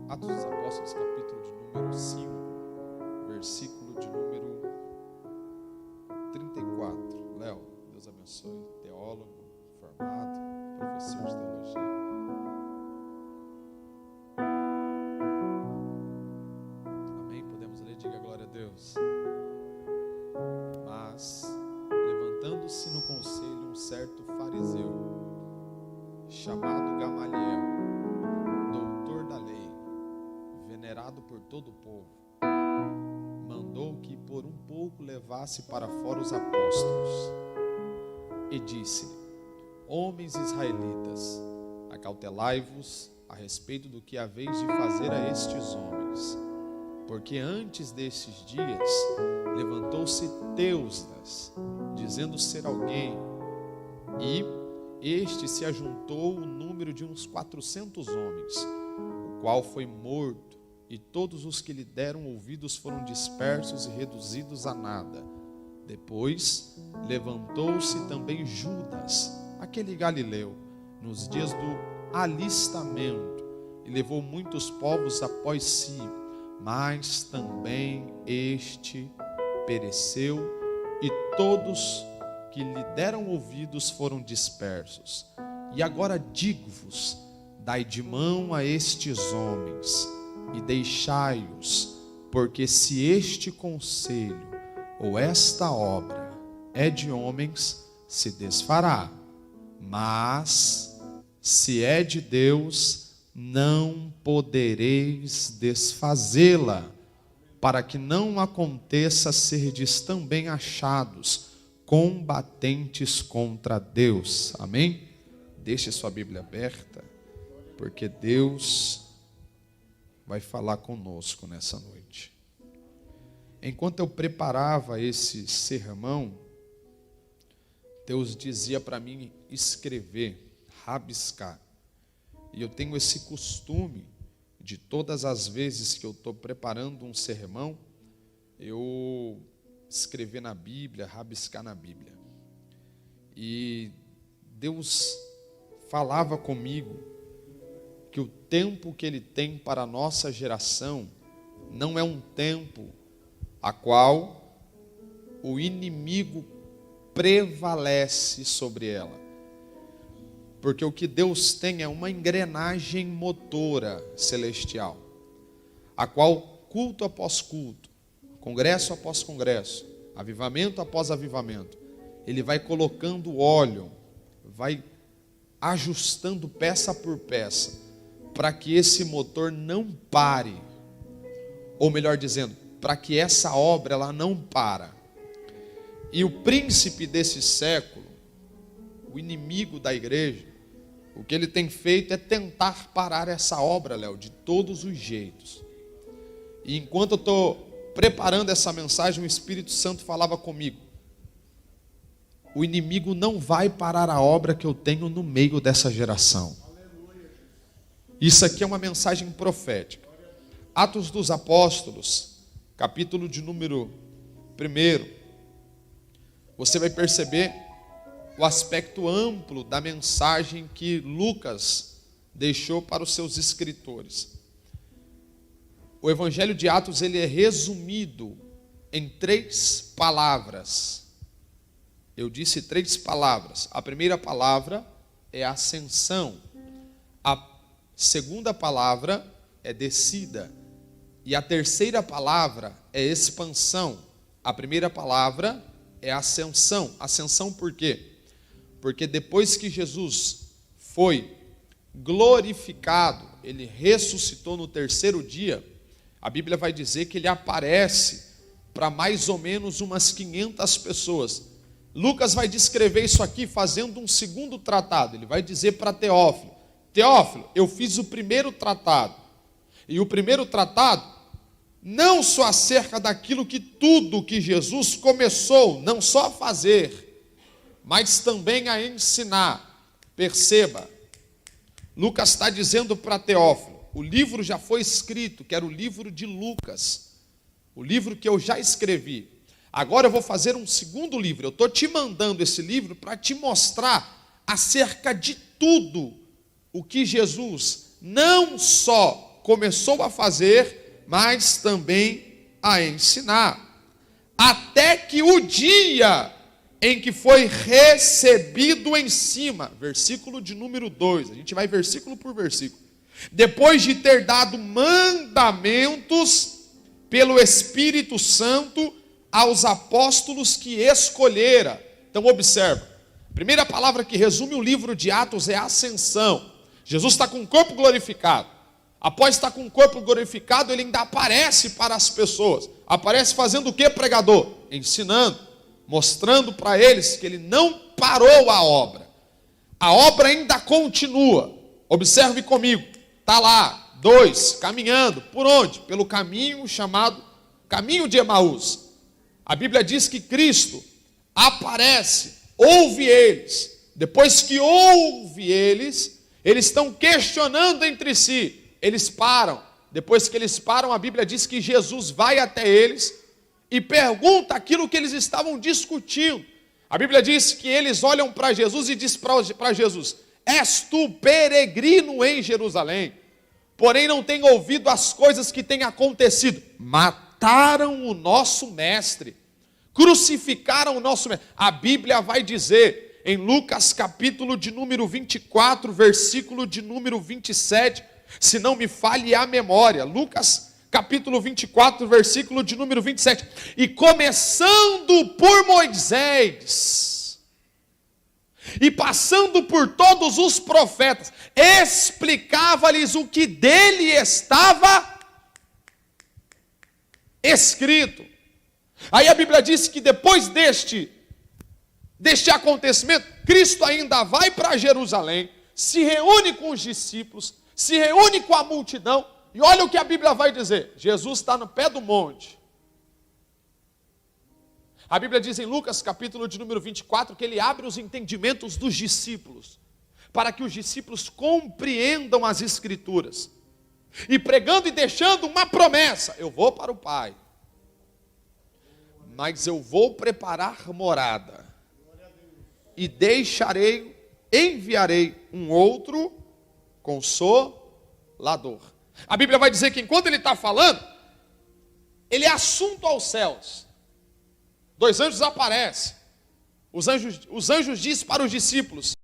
Atos dos Apóstolos, capítulo de número 5, versículo de número 34. Léo, Deus abençoe. Teólogo, formado, professor de teologia. Amém? Podemos ler? Diga glória a Deus. Mas, levantando-se no conselho um certo fariseu, chamado Gamaliel, doutor da lei, venerado por todo o povo, mandou que por um pouco levasse para fora os apóstolos e disse: homens israelitas, acautelai-vos a respeito do que haveis de fazer a estes homens, porque antes destes dias levantou-se Teusdas, dizendo ser alguém, e este se ajuntou o número de uns 400 homens, o qual foi morto, e todos os que lhe deram ouvidos foram dispersos e reduzidos a nada. Depois levantou-se também Judas, aquele galileu, nos dias do alistamento, e levou muitos povos após si, mas também este pereceu, e todos que lhe deram ouvidos foram dispersos. E agora digo-vos: dai de mão a estes homens e deixai-os, porque se este conselho ou esta obra é de homens, se desfará, mas se é de Deus, não podereis desfazê-la, para que não aconteça serdes também achados combatentes contra Deus. Amém? Deixe sua Bíblia aberta, porque Deus vai falar conosco nessa noite. Enquanto eu preparava esse sermão, Deus dizia para mim escrever, rabiscar. E eu tenho esse costume de todas as vezes que eu estou preparando um sermão, eu escrever na Bíblia, rabiscar na Bíblia. E Deus falava comigo que o tempo que Ele tem para a nossa geração não é um tempo a qual o inimigo prevalece sobre ela. Porque o que Deus tem é uma engrenagem motora celestial, a qual culto após culto, congresso após congresso, avivamento após avivamento, Ele vai colocando óleo, vai ajustando peça por peça, para que esse motor não pare, ou melhor dizendo, para que essa obra ela não para. E o príncipe desse século, o inimigo da igreja, o que ele tem feito é tentar parar essa obra, Léo, de todos os jeitos. E enquanto eu estou preparando essa mensagem, o Espírito Santo falava comigo: o inimigo não vai parar a obra que eu tenho no meio dessa geração. Isso aqui é uma mensagem profética. Atos dos Apóstolos, capítulo de número 1, você vai perceber o aspecto amplo da mensagem que Lucas deixou para os seus escritores. O Evangelho de Atos ele é resumido em 3 palavras. Eu disse 3 palavras. A primeira palavra é ascensão. A segunda palavra é descida. E a terceira palavra é expansão. A primeira palavra é ascensão. Ascensão por quê? Porque depois que Jesus foi glorificado, ele ressuscitou no 3º dia, a Bíblia vai dizer que ele aparece para mais ou menos umas 500 pessoas. Lucas vai descrever isso aqui fazendo um segundo tratado. Ele vai dizer para Teófilo: Teófilo, eu fiz o primeiro tratado. E o primeiro tratado, não só acerca daquilo que tudo que Jesus começou, não só a fazer, mas também a ensinar. Perceba, Lucas está dizendo para Teófilo, o livro já foi escrito, que era o livro de Lucas, o livro que eu já escrevi. Agora eu vou fazer um segundo livro, eu estou te mandando esse livro para te mostrar acerca de tudo o que Jesus não só começou a fazer, mas também a ensinar. Até que o dia em que foi recebido em cima, versículo de número 2, a gente vai versículo por versículo. Depois de ter dado mandamentos pelo Espírito Santo aos apóstolos que escolhera. Então observa, a primeira palavra que resume o livro de Atos é ascensão. Jesus está com o corpo glorificado. Após estar com o corpo glorificado, ele ainda aparece para as pessoas. Aparece fazendo o que, pregador? Ensinando, mostrando para eles que ele não parou a obra. A obra ainda continua. Observe comigo. Está lá, 2, caminhando. Por onde? Pelo caminho chamado caminho de Emaús. A Bíblia diz que Cristo aparece, ouve eles. Depois que ouve eles estão questionando entre si. Eles param. Depois que eles param, a Bíblia diz que Jesus vai até eles e pergunta aquilo que eles estavam discutindo. A Bíblia diz que eles olham para Jesus e diz para Jesus: és tu peregrino em Jerusalém, porém não tem ouvido as coisas que têm acontecido. Mataram o nosso mestre, crucificaram o nosso mestre. A Bíblia vai dizer em Lucas capítulo de número 24, versículo de número 27, se não me falhe a memória, Lucas capítulo 24, versículo de número 27, e começando por Moisés, e passando por todos os profetas, explicava-lhes o que dele estava escrito. Aí a Bíblia diz que depois deste acontecimento, Cristo ainda vai para Jerusalém, se reúne com os discípulos, se reúne com a multidão, e olha o que a Bíblia vai dizer. Jesus está no pé do monte. A Bíblia diz em Lucas capítulo de número 24, que ele abre os entendimentos dos discípulos, para que os discípulos compreendam as Escrituras, e pregando e deixando uma promessa: eu vou para o Pai, mas eu vou preparar morada, e enviarei um outro Consolador. A Bíblia vai dizer que enquanto ele está falando, ele é assunto aos céus. 2 anjos aparecem. Os anjos dizem para os discípulos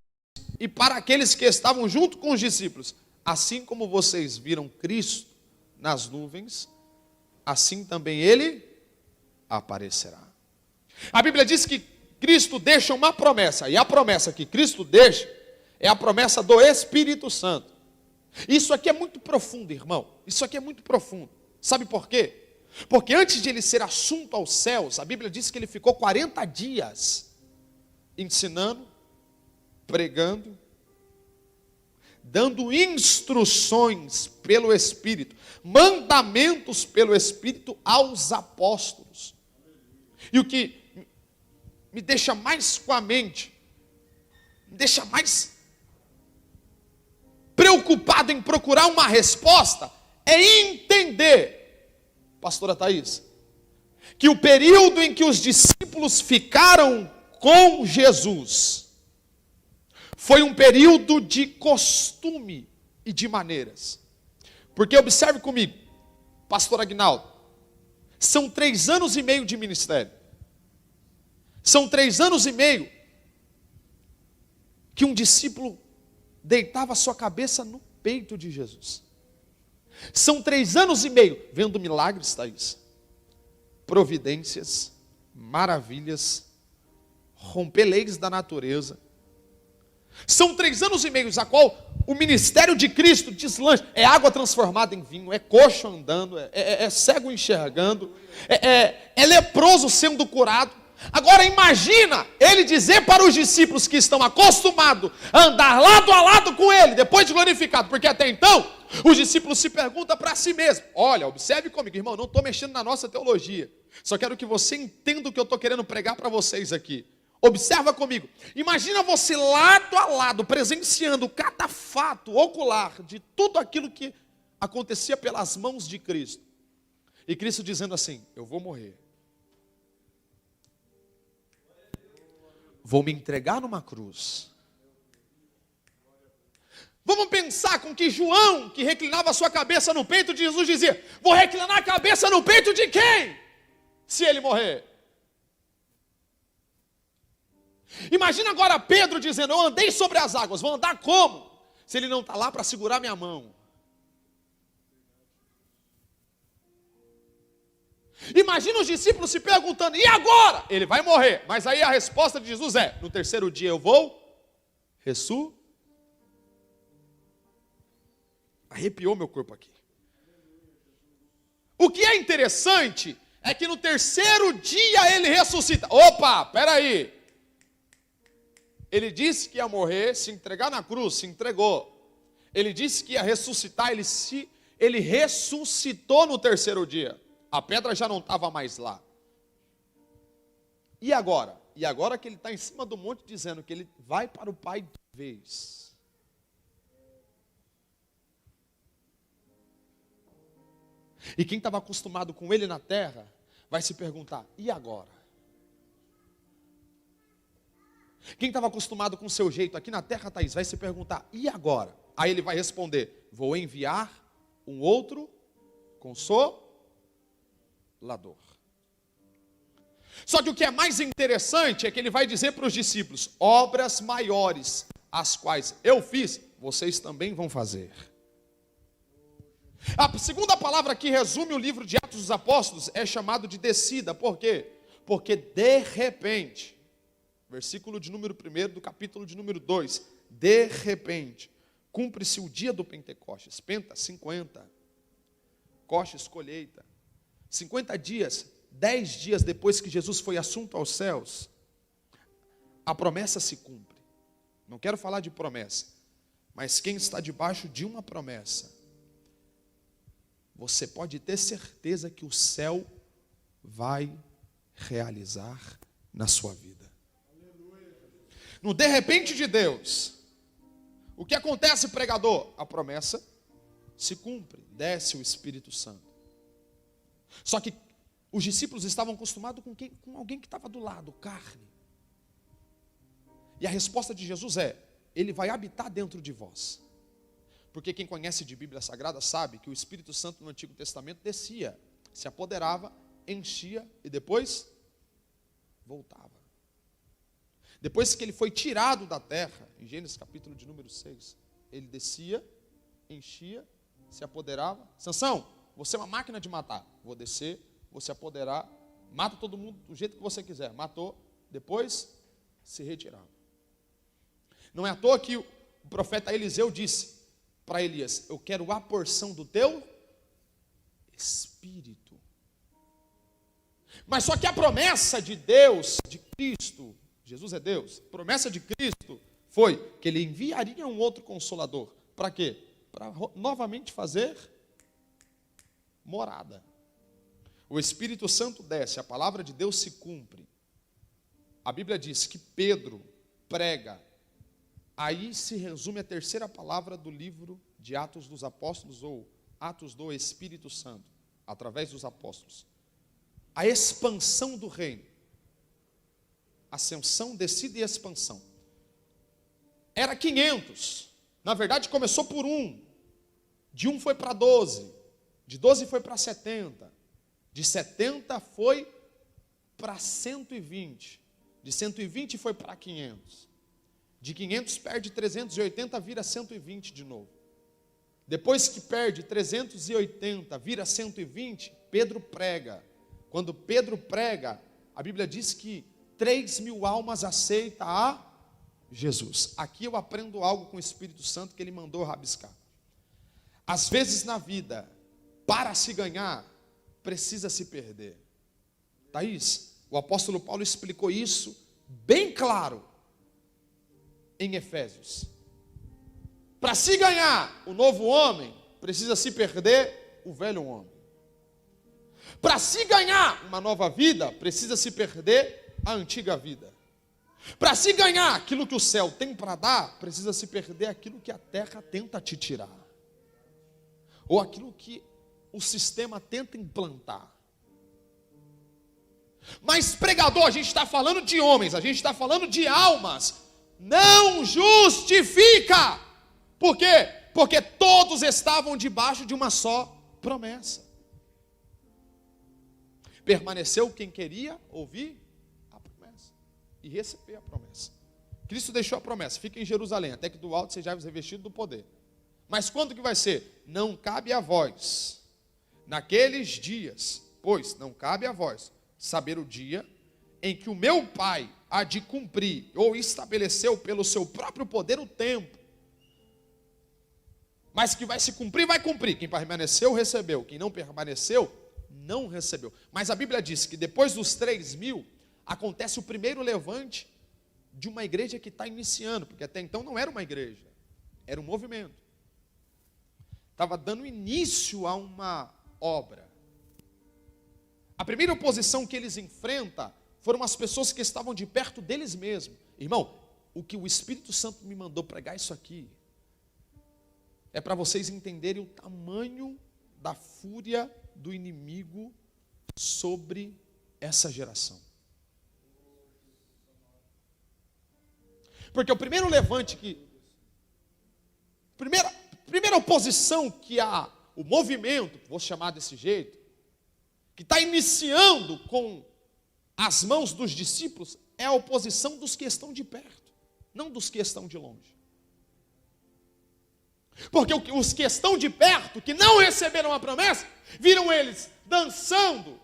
e para aqueles que estavam junto com os discípulos: assim como vocês viram Cristo nas nuvens, assim também ele aparecerá. A Bíblia diz que Cristo deixa uma promessa, e a promessa que Cristo deixa é a promessa do Espírito Santo. Isso aqui é muito profundo, irmão. Isso aqui é muito profundo. Sabe por quê? Porque antes de ele ser assunto aos céus, a Bíblia diz que ele ficou 40 dias ensinando, pregando, dando instruções pelo Espírito, mandamentos pelo Espírito aos apóstolos. E o que me deixa mais com a mente, me deixa mais preocupado em procurar uma resposta, é entender, pastora Thaís, que o período em que os discípulos ficaram com Jesus foi um período de costume e de maneiras. Porque observe comigo, pastor Aguinaldo, são 3 anos e meio de ministério. São 3 anos e meio que um discípulo deitava a sua cabeça no peito de Jesus. São 3 anos e meio vendo milagres, Thaís, providências, maravilhas, romper leis da natureza. São 3 anos e meio a qual o ministério de Cristo deslancha. É água transformada em vinho, é coxo andando, é cego enxergando, é leproso sendo curado. Agora imagina ele dizer para os discípulos que estão acostumados a andar lado a lado com ele, depois de glorificado, porque até então os discípulos se perguntam para si mesmos. Olha, observe comigo, irmão, não estou mexendo na nossa teologia, só quero que você entenda o que eu estou querendo pregar para vocês aqui. Observa comigo, imagina você lado a lado, presenciando cada fato ocular de tudo aquilo que acontecia pelas mãos de Cristo, e Cristo dizendo assim: eu vou morrer, vou me entregar numa cruz, Vamos pensar com que João, que reclinava a sua cabeça no peito de Jesus, dizia: vou reclinar a cabeça no peito de quem? Se ele morrer. Imagina agora Pedro dizendo: eu andei sobre as águas, vou andar como? Se ele não está lá para segurar minha mão. Imagina os discípulos se perguntando: e agora? Ele vai morrer. Mas aí a resposta de Jesus é: no terceiro dia eu vou ressuscitar. Arrepiou meu corpo aqui. O que é interessante é que no terceiro dia ele ressuscita. Opa, peraí. Ele disse que ia morrer, se entregar na cruz, se entregou. Ele disse que ia ressuscitar, ele ressuscitou no terceiro dia. A pedra já não estava mais lá. E agora? E agora que ele está em cima do monte dizendo que ele vai para o Pai de vez. E quem estava acostumado com ele na terra, vai se perguntar: e agora? Quem estava acostumado com o seu jeito aqui na terra, Thaís, vai se perguntar: e agora? Aí ele vai responder: vou enviar um outro consolador. Só que o que é mais interessante é que ele vai dizer para os discípulos: obras maiores, as quais eu fiz, vocês também vão fazer. A segunda palavra que resume o livro de Atos dos Apóstolos é chamado de descida. Por quê? Porque de repente, versículo de número 1 do capítulo de número 2, de repente, cumpre-se o dia do Pentecostes, Penta, 50, Costes, colheita, 50 dias, 10 dias depois que Jesus foi assunto aos céus, a promessa se cumpre. Não quero falar de promessa, mas quem está debaixo de uma promessa, você pode ter certeza que o céu vai realizar na sua vida. No de repente de Deus, o que acontece, pregador? A promessa se cumpre, desce o Espírito Santo. Só que os discípulos estavam acostumados com alguém que estava do lado, carne. E a resposta de Jesus é: ele vai habitar dentro de vós. Porque quem conhece de Bíblia Sagrada sabe que o Espírito Santo no Antigo Testamento descia, se apoderava, enchia e depois voltava. Depois que ele foi tirado da terra, em Gênesis capítulo de número 6, ele descia, enchia, se apoderava. Sansão, você é uma máquina de matar. Vou descer, vou se apoderar, mata todo mundo do jeito que você quiser. Matou, depois se retirava. Não é à toa que o profeta Eliseu disse para Elias: eu quero a porção do teu Espírito. Mas só que a promessa de Deus, de Cristo, Jesus é Deus, a promessa de Cristo foi que ele enviaria um outro Consolador. Para quê? Para novamente fazer morada. O Espírito Santo desce, a palavra de Deus se cumpre. A Bíblia diz que Pedro prega. Aí se resume a terceira palavra do livro de Atos dos Apóstolos, ou Atos do Espírito Santo, através dos apóstolos. A expansão do reino. Ascensão, descida e expansão. Era 500. Na verdade começou por 1. De 1 foi para 12. De 12 foi para 70. De 70 foi para 120. De 120 foi para 500. De 500 perde 380, vira 120 de novo. Depois que perde 380, vira 120, Pedro prega. Quando Pedro prega, a Bíblia diz que 3.000 almas aceitam a Jesus. Aqui eu aprendo algo com o Espírito Santo que ele mandou rabiscar. Às vezes na vida, para se ganhar, precisa se perder. Thaís, o apóstolo Paulo explicou isso bem claro em Efésios. Para se ganhar o novo homem, precisa se perder o velho homem. Para se ganhar uma nova vida, precisa se perder a antiga vida. Para se ganhar aquilo que o céu tem para dar, precisa se perder aquilo que a terra tenta te tirar. Ou aquilo que o sistema tenta implantar. Mas pregador, a gente está falando de homens, a gente está falando de almas. Não justifica. Por quê? Porque todos estavam debaixo de uma só promessa. Permaneceu quem queria ouvir a promessa e receber a promessa. Cristo deixou a promessa: fica em Jerusalém, até que do alto sejais revestido do poder. Mas quando que vai ser? Não cabe a vós, naqueles dias, pois não cabe a vós saber o dia em que o meu Pai há de cumprir, ou estabeleceu pelo seu próprio poder o tempo. Mas que vai se cumprir, vai cumprir. Quem permaneceu, recebeu. Quem não permaneceu, não recebeu. Mas a Bíblia diz que depois dos 3.000, acontece o primeiro levante de uma igreja que está iniciando, porque até então não era uma igreja, era um movimento. Estava dando início a uma obra. A primeira oposição que eles enfrentam foram as pessoas que estavam de perto deles mesmos. Irmão, o que o Espírito Santo me mandou pregar isso aqui é para vocês entenderem o tamanho da fúria do inimigo sobre essa geração. Porque o primeiro levante primeira oposição que há, o movimento, vou chamar desse jeito, que está iniciando com as mãos dos discípulos, é a oposição dos que estão de perto, não dos que estão de longe. Porque os que estão de perto, que não receberam a promessa, viram eles dançando,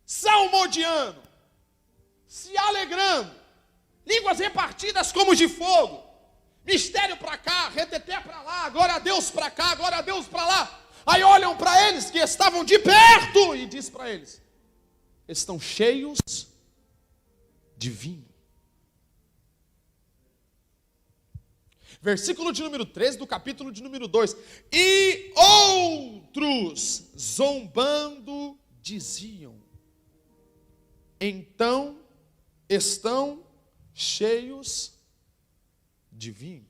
salmodiando, se alegrando, línguas repartidas como de fogo, mistério para cá, reteté para lá, glória a Deus para cá, glória a Deus para lá. Aí olham para eles que estavam de perto e diz para eles: estão cheios de vinho. Versículo de número 13 do capítulo de número 2. E outros, zombando, diziam: então estão cheios de vinho.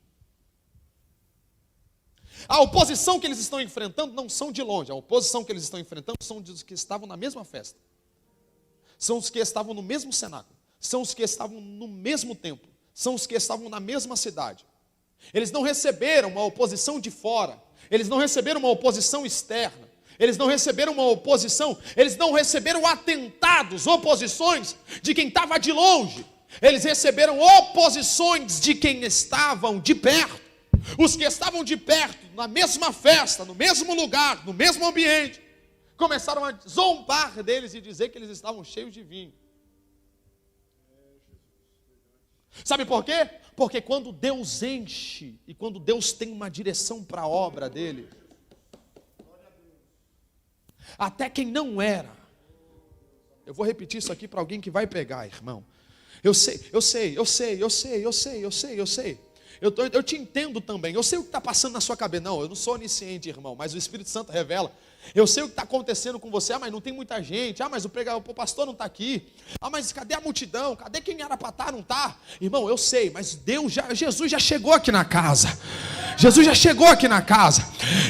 A oposição que eles estão enfrentando não são de longe. A oposição que eles estão enfrentando são dos que estavam na mesma festa. São os que estavam no mesmo cenáculo. São os que estavam no mesmo templo. São os que estavam na mesma cidade. Eles não receberam uma oposição de fora. Eles não receberam uma oposição externa. Eles não receberam uma oposição. Eles não receberam atentados, oposições de quem estava de longe. Eles receberam oposições de quem estavam de perto. Os que estavam de perto, na mesma festa, no mesmo lugar, no mesmo ambiente, começaram a zombar deles e dizer que eles estavam cheios de vinho. Sabe por quê? Porque quando Deus enche e quando Deus tem uma direção para a obra dele, até quem não era, eu vou repetir isso aqui para alguém que vai pegar, irmão. Eu sei. Eu te entendo também. Eu sei o que está passando na sua cabeça. Não, eu não sou onisciente, irmão, mas o Espírito Santo revela. Eu sei o que está acontecendo com você. Ah, mas não tem muita gente. Ah, mas o pastor não está aqui. Ah, mas cadê a multidão? Cadê quem era para estar? Não está. Irmão, eu sei, mas Jesus já chegou aqui na casa. Jesus já chegou aqui na casa.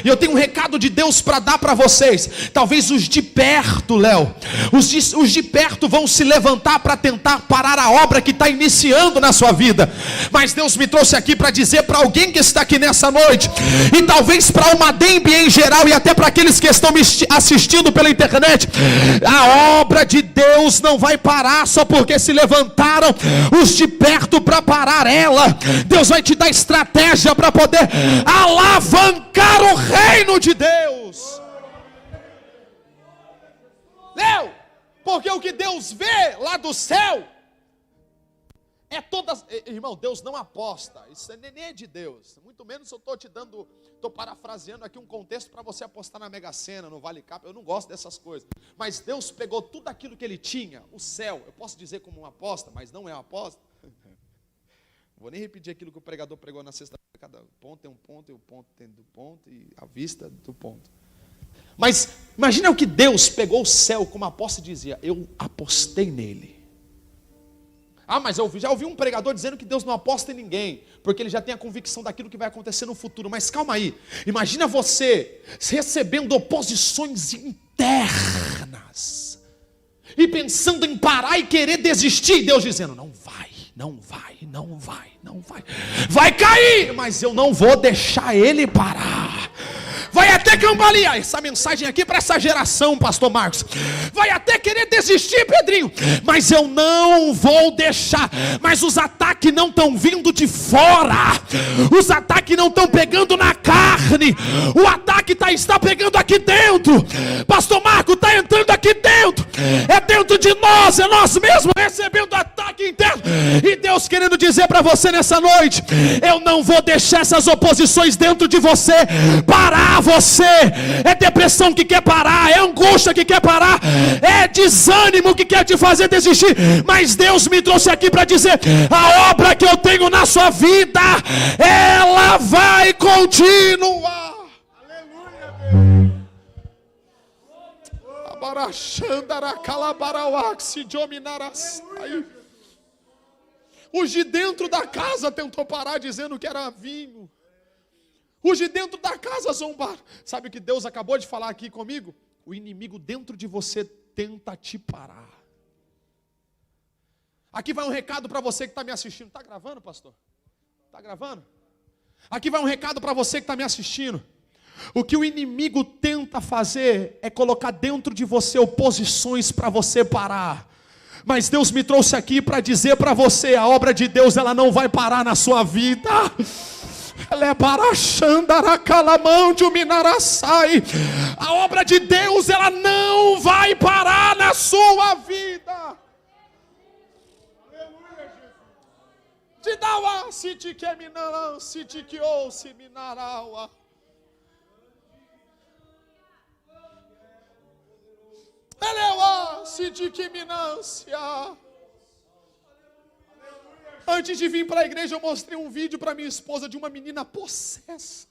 E eu tenho um recado de Deus para dar para vocês. Talvez os de perto, Léo, os de perto vão se levantar para tentar parar a obra que está iniciando na sua vida. Mas Deus me trouxe aqui para dizer para alguém que está aqui nessa noite, e talvez para uma DEMB em geral, e até para aqueles que estão me assistindo pela internet: a obra de Deus não vai parar só porque se levantaram os de perto para parar ela. Deus vai te dar estratégia para poder alavancar o reino de Deus. Leu? Porque o que Deus vê lá do céu é todas, irmão, Deus não aposta, isso nem é de Deus, muito menos eu estou parafraseando aqui um contexto para você apostar na Mega Sena, no Vale Cap, eu não gosto dessas coisas, mas Deus pegou tudo aquilo que Ele tinha, o céu, eu posso dizer como uma aposta, mas não é uma aposta, vou nem repetir aquilo que o pregador pregou na sexta-feira, cada ponto tem um ponto, e o ponto tem do ponto, e a vista do ponto, mas imagina o que Deus pegou o céu como aposta e dizia: eu apostei nele. Ah, mas eu já ouvi um pregador dizendo que Deus não aposta em ninguém, porque ele já tem a convicção daquilo que vai acontecer no futuro. Mas calma aí, imagina você recebendo oposições internas, e pensando em parar e querer desistir, Deus dizendo: não vai, não vai. Vai cair, mas eu não vou deixar ele parar. Vai até cambalear. Essa mensagem aqui para essa geração, pastor Marcos. Vai até querer desistir, Pedrinho, mas eu não vou deixar. Mas os ataques não estão vindo de fora. Os ataques não estão pegando na carne. O ataque está pegando aqui dentro. Pastor Marcos, está entrando aqui dentro. É dentro de nós, é nós mesmos recebendo ataque interno. E Deus querendo dizer para você nessa noite: eu não vou deixar essas oposições dentro de você parar você. É depressão que quer parar, é angústia que quer parar, é desânimo que quer te fazer desistir. Mas Deus me trouxe aqui para dizer: a obra que eu tenho na sua vida, ela vai continuar. Aleluia. Os de dentro da casa tentou parar dizendo que era vinho. Os de dentro da casa zombaram. Sabe o que Deus acabou de falar aqui comigo? O inimigo dentro de você tenta te parar. Aqui vai um recado para você que está me assistindo. Está gravando, pastor? Está gravando? Aqui vai um recado para você que está me assistindo. O que o inimigo tenta fazer é colocar dentro de você oposições para você parar. Mas Deus me trouxe aqui para dizer para você: a obra de Deus, ela não vai parar na sua vida. A obra de Deus, ela não vai parar na sua vida. Te dá o se te que minarão, se te que ou se minarau. Elewa se te que minância. Antes de vir para a igreja, eu mostrei um vídeo para minha esposa de uma menina possessa.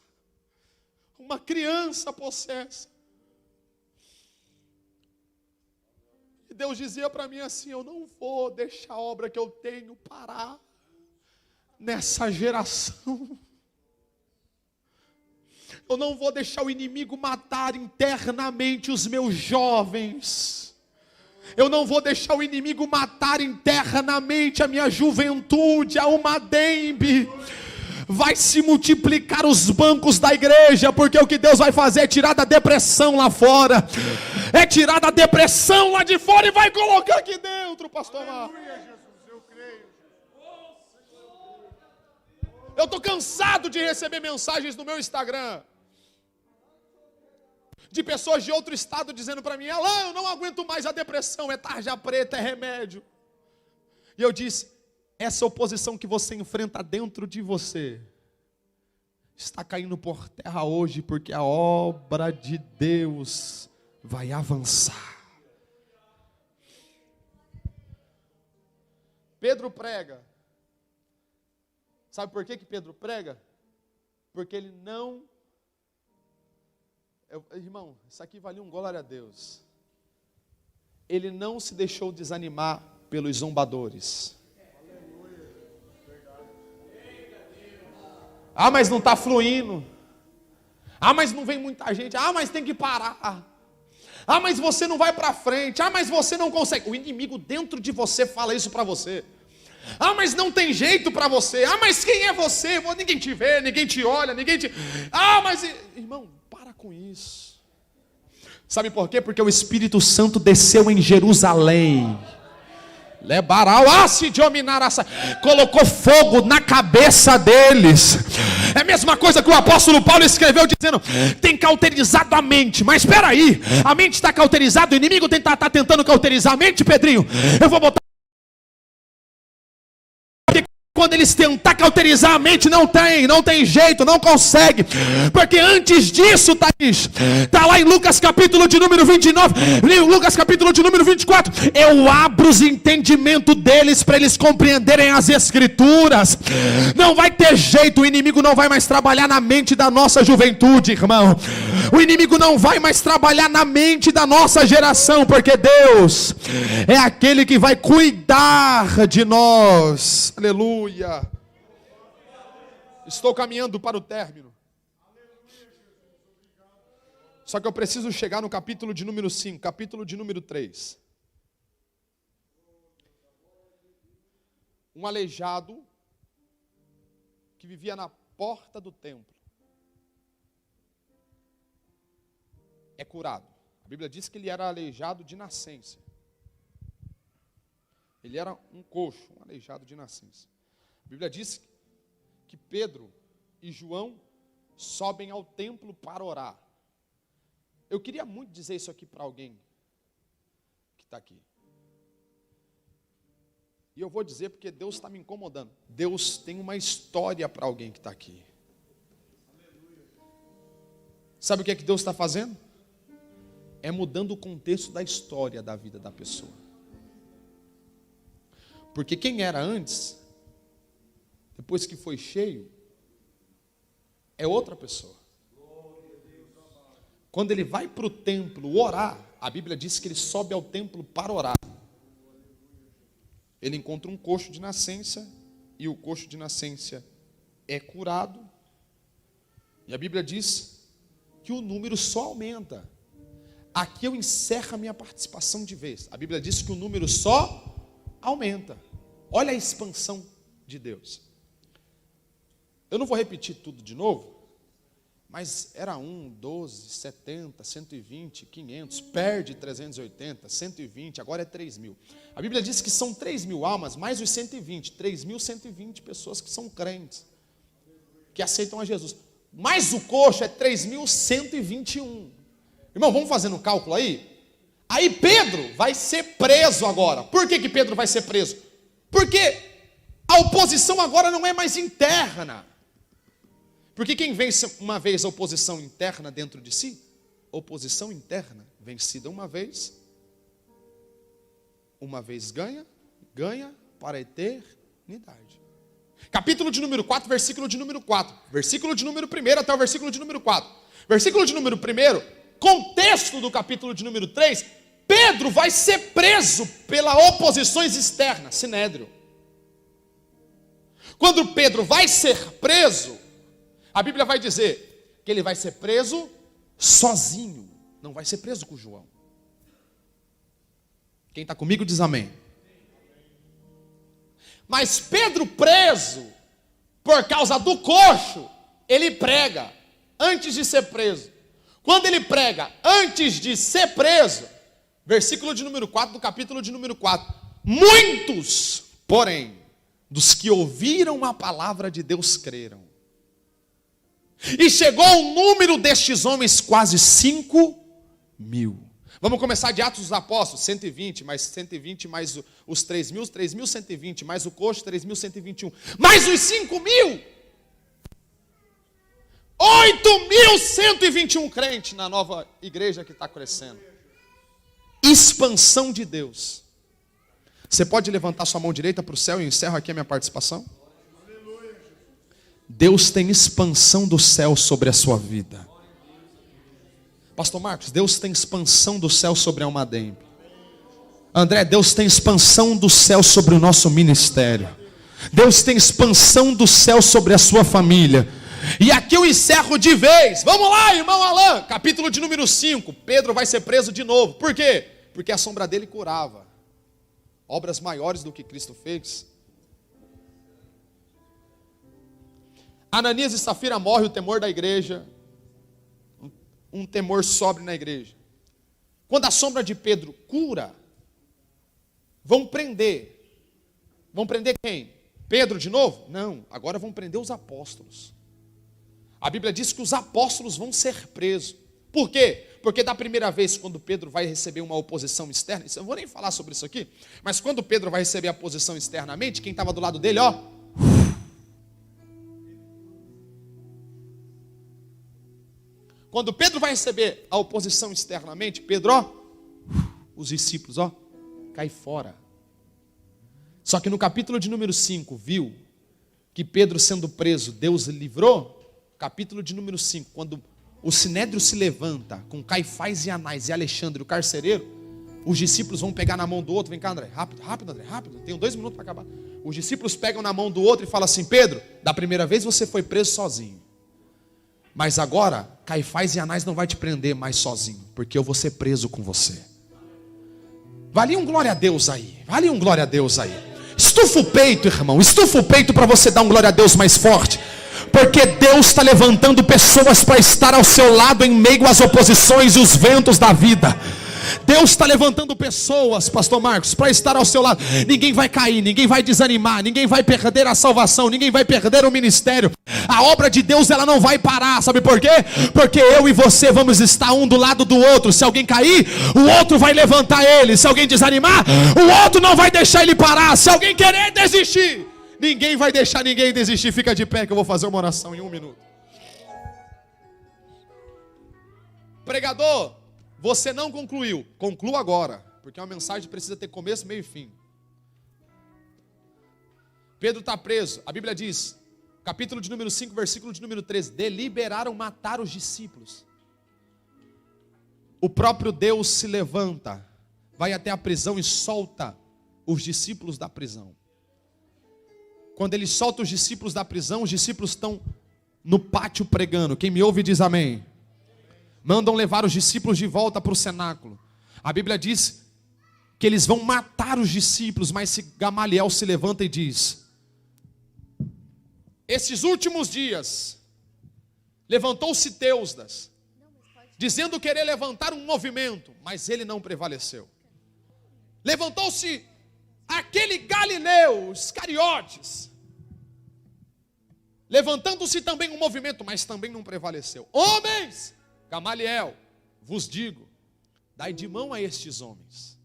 Uma criança possessa. E Deus dizia para mim assim: eu não vou deixar a obra que eu tenho parar nessa geração. Eu não vou deixar o inimigo matar internamente os meus jovens. Eu não vou deixar o inimigo matar internamente a minha juventude, a uma dembe. Vai se multiplicar os bancos da igreja, porque o que Deus vai fazer é tirar da depressão lá fora. É tirar da depressão lá de fora e vai colocar aqui dentro, pastor Marcos. Eu estou cansado de receber mensagens no meu Instagram de pessoas de outro estado dizendo para mim: Alain, eu não aguento mais a depressão, é tarja preta, é remédio. E eu disse: essa oposição que você enfrenta dentro de você está caindo por terra hoje, porque a obra de Deus vai avançar. Pedro prega. Sabe por que Pedro prega? Porque ele não... Irmão, isso aqui valia um glória a Deus. Ele não se deixou desanimar pelos zombadores. Ah, mas não está fluindo. Ah, mas não vem muita gente. Ah, mas tem que parar. Ah, mas você não vai para frente. Ah, mas você não consegue. O inimigo dentro de você fala isso para você. Ah, mas não tem jeito para você. Ah, mas quem é você? Ninguém te vê, ninguém te olha, ninguém te... Ah, mas... Irmão, para com isso. Sabe por quê? Porque o Espírito Santo desceu em Jerusalém. Colocou fogo na cabeça deles. É a mesma coisa que o apóstolo Paulo escreveu dizendo: tem cauterizado a mente. Mas espera aí, a mente está cauterizada, o inimigo está tentando cauterizar a mente, Pedrinho. Eu vou botar... Quando eles tentar cauterizar a mente, não tem jeito, não consegue. Porque antes disso, Thaís, está lá em Lucas capítulo de número 29, Lucas capítulo de número 24. Eu abro os entendimentos deles para eles compreenderem as escrituras. Não vai ter jeito, o inimigo não vai mais trabalhar na mente da nossa juventude, irmão. O inimigo não vai mais trabalhar na mente da nossa geração, porque Deus é aquele que vai cuidar de nós. Aleluia. Estou caminhando para o término. Só que eu preciso chegar no capítulo de número 5, capítulo de número 3. um aleijado que vivia na porta do templo é curado. A Bíblia diz que ele era aleijado de nascença. Ele era um coxo, um aleijado de nascença. A Bíblia diz que Pedro e João sobem ao templo para orar. Eu queria muito dizer isso aqui para alguém que está aqui. E eu vou dizer porque Deus está me incomodando. Deus tem uma história para alguém que está aqui. Sabe o que é que Deus está fazendo? É mudando o contexto da história da vida da pessoa. Porque quem era antes, depois que foi cheio, é outra pessoa. Quando ele vai para o templo orar, a Bíblia diz que ele sobe ao templo para orar. Ele encontra um coxo de nascença, e o coxo de nascença é curado. E a Bíblia diz que o número só aumenta. Aqui eu encerro a minha participação de vez. A Bíblia diz que o número só aumenta. Olha a expansão de Deus. Eu não vou repetir tudo de novo, mas era 1, 12, 70, 120, 500, perde 380, 120, agora é 3.000. A Bíblia diz que são 3.000 almas, mais os 120, 3.120 pessoas que são crentes, que aceitam a Jesus. Mais o coxo é 3.121. Irmão, vamos fazendo um cálculo aí? Aí Pedro vai ser preso agora. Por que Pedro vai ser preso? Porque a oposição agora não é mais interna. Porque quem vence uma vez a oposição interna dentro de si, oposição interna, vencida uma vez ganha para a eternidade. Capítulo de número 4, versículo de número 4. Versículo de número 1 até o versículo de número 4. Versículo de número 1, contexto do capítulo de número 3, Pedro vai ser preso pela oposições externas, sinédrio. Quando Pedro vai ser preso, a Bíblia vai dizer que ele vai ser preso sozinho, não vai ser preso com João. Quem está comigo diz amém. Mas Pedro preso, por causa do coxo, ele prega antes de ser preso. Quando ele prega antes de ser preso, versículo de número 4 do capítulo de número 4. Muitos, porém, dos que ouviram a palavra de Deus creram. E chegou o número destes homens quase 5.000. Vamos começar de Atos dos Apóstolos, 120, mais 120, mais os 3.000, 3.120, mais o coxo, 3.121, mais os 5.000. 8.121 crentes na nova igreja que está crescendo. Expansão de Deus. Você pode levantar sua mão direita para o céu e eu encerro aqui a minha participação? Deus tem expansão do céu sobre a sua vida. Pastor Marcos, Deus tem expansão do céu sobre a Almadem. André, Deus tem expansão do céu sobre o nosso ministério. Deus tem expansão do céu sobre a sua família. E aqui eu encerro de vez. Vamos lá, irmão Alain. Capítulo de número 5. Pedro vai ser preso de novo. Por quê? Porque a sombra dele curava. Obras maiores do que Cristo fez. Ananias e Safira morrem, o temor da igreja. Um temor sobre na igreja. Quando a sombra de Pedro cura, vão prender. Vão prender quem? Pedro de novo? Não, agora vão prender os apóstolos. A Bíblia diz que os apóstolos vão ser presos. Por quê? Porque da primeira vez, quando Pedro vai receber uma oposição externa, eu não vou nem falar sobre isso aqui, mas quando Pedro vai receber a oposição externamente, quem estava do lado dele, ó. Quando Pedro vai receber a oposição externamente, Pedro, ó, os discípulos, ó, cai fora. Só que no capítulo de número 5, viu que Pedro sendo preso, Deus livrou. Capítulo de número 5, quando o sinédrio se levanta com Caifás e Anás e Alexandre, o carcereiro, os discípulos vão pegar na mão do outro. Vem cá, André, rápido, rápido, André, rápido, tenho 2 minutos para acabar. Os discípulos pegam na mão do outro e falam assim: Pedro, da primeira vez você foi preso sozinho, mas agora Caifás e Anás não vai te prender mais sozinho, porque eu vou ser preso com você. Vale um glória a Deus aí, vale um glória a Deus aí. Estufa o peito, irmão. Estufa o peito para você dar um glória a Deus mais forte. Porque Deus está levantando pessoas para estar ao seu lado em meio às oposições e os ventos da vida. Deus está levantando pessoas, pastor Marcos, para estar ao seu lado. Ninguém vai cair, ninguém vai desanimar, ninguém vai perder a salvação, ninguém vai perder o ministério. A obra de Deus, ela não vai parar, sabe por quê? Porque eu e você vamos estar um do lado do outro. Se alguém cair, o outro vai levantar ele. Se alguém desanimar, o outro não vai deixar ele parar. Se alguém querer desistir, ninguém vai deixar ninguém desistir. Fica de pé que eu vou fazer uma oração em 1 minuto. Pregador, você não concluiu. Conclua agora, porque uma mensagem precisa ter começo, meio e fim. Pedro está preso. A Bíblia diz, capítulo de número 5, versículo de número 13: deliberaram matar os discípulos. O próprio Deus se levanta, vai até a prisão e solta os discípulos da prisão. Quando ele solta os discípulos da prisão, os discípulos estão no pátio pregando. Quem me ouve diz amém. Mandam levar os discípulos de volta para o cenáculo. A Bíblia diz que eles vão matar os discípulos, mas Gamaliel se levanta e diz: esses últimos dias levantou-se Teusdas, dizendo querer levantar um movimento, mas ele não prevaleceu. Levantou-se aquele Galileu, Iscariotes, levantando-se também um movimento, mas também não prevaleceu. Homens, Gamaliel, vos digo, dai de mão a estes homens,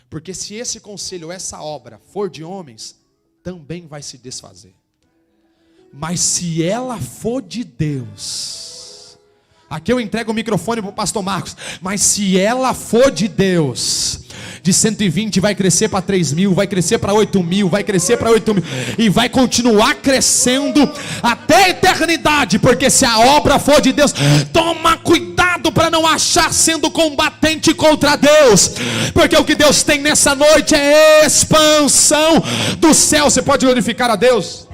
porque se esse conselho, essa obra for de homens, também vai se desfazer. Mas se ela for de Deus, aqui eu entrego o microfone para o pastor Marcos, mas se ela for de Deus, de 120 vai crescer para 3.000, vai crescer para 8.000, vai crescer para 8.000, e vai continuar crescendo até a eternidade, porque se a obra for de Deus, toma cuidado para não achar sendo combatente contra Deus, porque o que Deus tem nessa noite é expansão do céu. Você pode glorificar a Deus?